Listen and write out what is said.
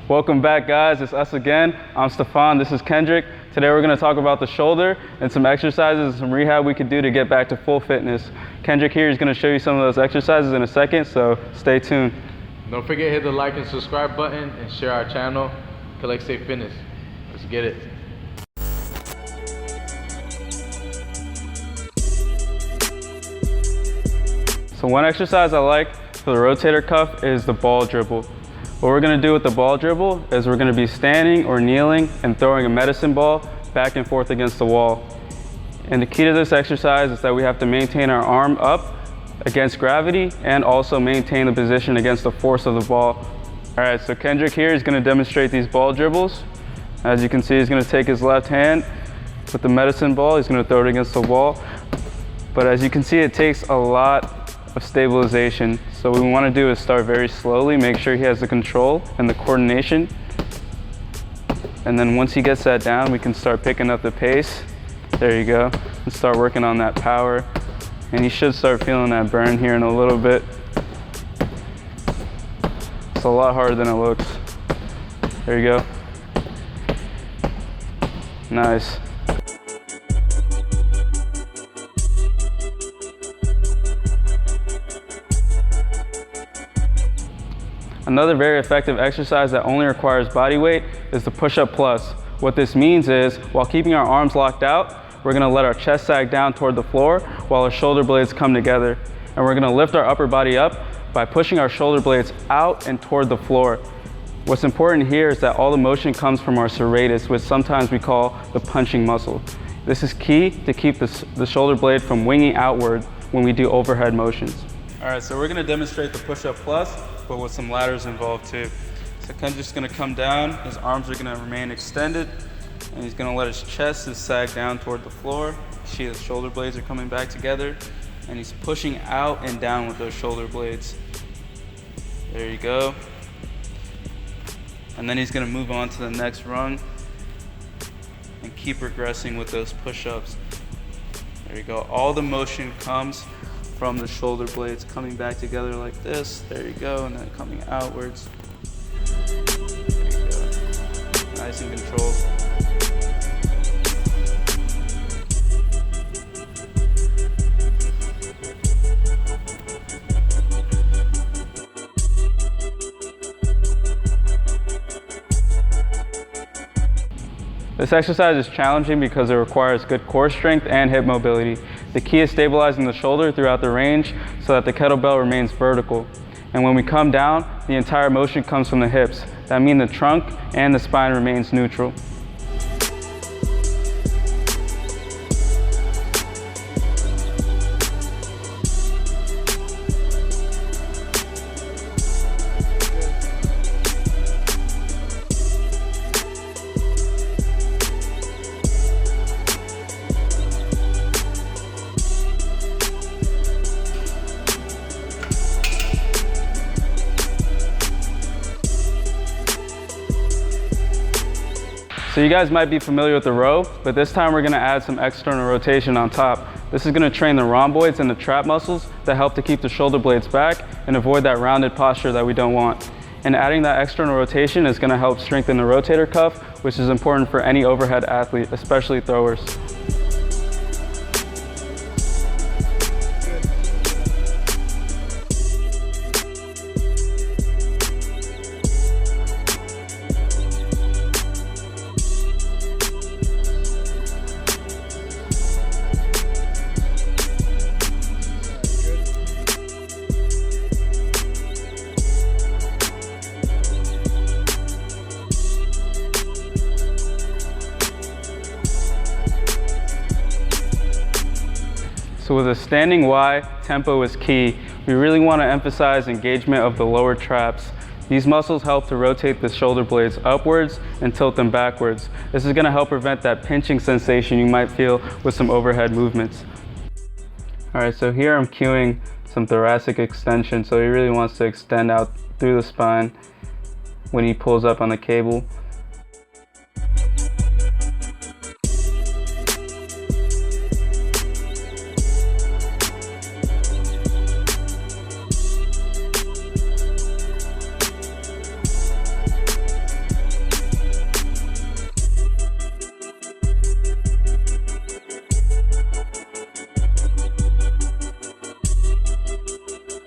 Welcome back, guys. It's us again. I'm Stefan. This is Kendrick. Today we're going to talk about the shoulder and some exercises and some rehab we could do to get back to full fitness. Kendrick here is going to show you some of those exercises in a second, so stay tuned. Don't forget to hit the like and subscribe button and share our channel, Collect Safe Fitness. Let's get it. So one exercise I like for the rotator cuff is the ball dribble. What we're going to do with the ball dribble is we're going to be standing or kneeling and throwing a medicine ball back and forth against the wall. And the key to this exercise is that we have to maintain our arm up against gravity and also maintain the position against the force of the ball. All right, so Kendrick here is going to demonstrate these ball dribbles. As you can see, he's going to take his left hand with the medicine ball. He's going to throw it against the wall. But as you can see, it takes a lot of stabilization. So what we want to do is start very slowly, make sure he has the control and the coordination. And then once he gets that down, we can start picking up the pace. There you go. And start working on that power. And you should start feeling that burn here in a little bit. It's a lot harder than it looks. There you go. Nice. Another very effective exercise that only requires body weight is the push-up plus. What this means is, while keeping our arms locked out, we're gonna let our chest sag down toward the floor while our shoulder blades come together. And we're gonna lift our upper body up by pushing our shoulder blades out and toward the floor. What's important here is that all the motion comes from our serratus, which sometimes we call the punching muscle. This is key to keep the shoulder blade from winging outward when we do overhead motions. All right, so we're gonna demonstrate the push-up plus, but with some ladders involved too. So Ken's just gonna come down, his arms are gonna remain extended, and he's gonna let his chest sag down toward the floor. You see his shoulder blades are coming back together, and he's pushing out and down with those shoulder blades. There you go. And then he's gonna move on to the next rung and keep progressing with those push-ups. There you go. All the motion comes from the shoulder blades coming back together like this. There you go, and then coming outwards. There you go. Nice and controlled. This exercise is challenging because it requires good core strength and hip mobility. The key is stabilizing the shoulder throughout the range so that the kettlebell remains vertical. And when we come down, the entire motion comes from the hips. That means the trunk and the spine remains neutral. So you guys might be familiar with the row, but this time we're gonna add some external rotation on top. This is gonna train the rhomboids and the trap muscles that help to keep the shoulder blades back and avoid that rounded posture that we don't want. And adding that external rotation is gonna help strengthen the rotator cuff, which is important for any overhead athlete, especially throwers. So with a standing Y, tempo is key. We really want to emphasize engagement of the lower traps. These muscles help to rotate the shoulder blades upwards and tilt them backwards. This is going to help prevent that pinching sensation you might feel with some overhead movements. All right, so here I'm cueing some thoracic extension. So he really wants to extend out through the spine when he pulls up on the cable.